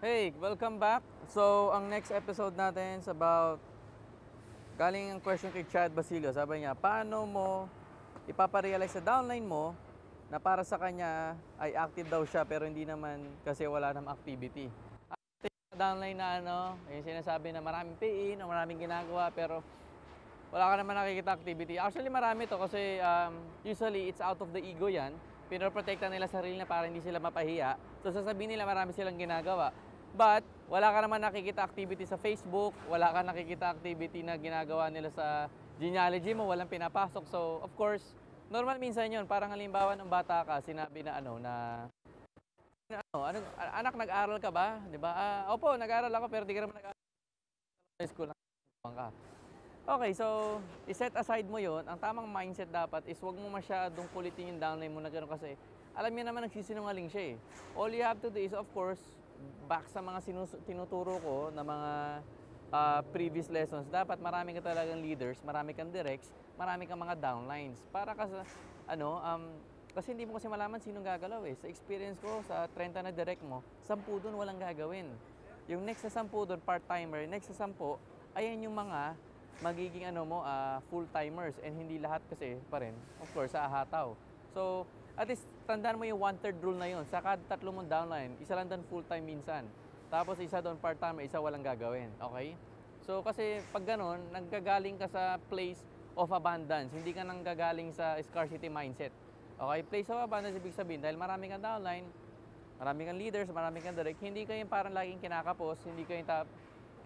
Hey, welcome back. So, ang next episode natin is about galing ang question kay Chad Basilio. Sabi niya, paano mo ipaparealize sa downline mo na para sa kanya ay active daw siya pero hindi naman kasi wala namang activity. Downline na yung sinasabi na maraming pay-in o maraming ginagawa pero wala ka naman nakikita activity. Actually, marami to kasi usually it's out of the ego yan. Pinoprotekta nila sarili na para hindi sila mapahiya. So sasabihin nila marami silang ginagawa. But wala ka naman nakikita activity sa Facebook, wala ka nakikita activity na ginagawa nila sa genealogy mo, walang pinapasok. So of course, normal minsan yun. Parang halimbawa ng bata ka, sinabi na anak, nag-aral ka ba? 'Di ba? Opo, nag-aral ako pero di ka naman nag-aral sa school ka. Okay, so i-set aside mo yon. Ang tamang mindset dapat is wag mo masyadong kulitin yung downline mo na gano'n kasi alam niya naman nagsisinungaling siya eh. All you have to do is of course, back sa mga tinuturo ko na mga previous lessons, dapat marami ka talagang leaders, marami kang directs, marami kang mga downlines. Para kasi, kasi hindi mo kasi malaman sinong gagalaw eh. Sa experience ko, sa 30 na direct mo, 10 doon walang gagawin. Yung next sa 10 doon, part-timer, next sa 10, ayan yung mga magiging full-timers and hindi lahat kasi pa rin, of course, sa ahataw. So, at least tandaan mo yung 1/3 rule na yun. Sa kada tatlo mong downline, isa lang doon full-time minsan. Tapos isa doon part-timer, isa walang gagawin. Okay? So, kasi pag ganun, nanggagaling ka sa place of abundance. Hindi ka nanggagaling sa scarcity mindset. Okay? Place of abundance, ibig sabihin, dahil marami kang downline, marami kang leaders, marami kang direct, hindi kayo parang laging kinakapos, hindi kayo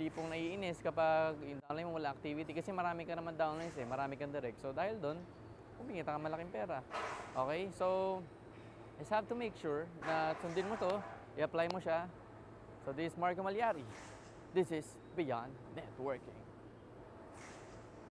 tipong naiinis kapag yung downline mo wala activity kasi marami ka naman downlines eh, marami kang direct. So dahil doon, kumikita ka malaking pera. Okay? So, just have to make sure na sundin mo to, i-apply mo siya. So this is Marco Malyari. This is Beyond Networking.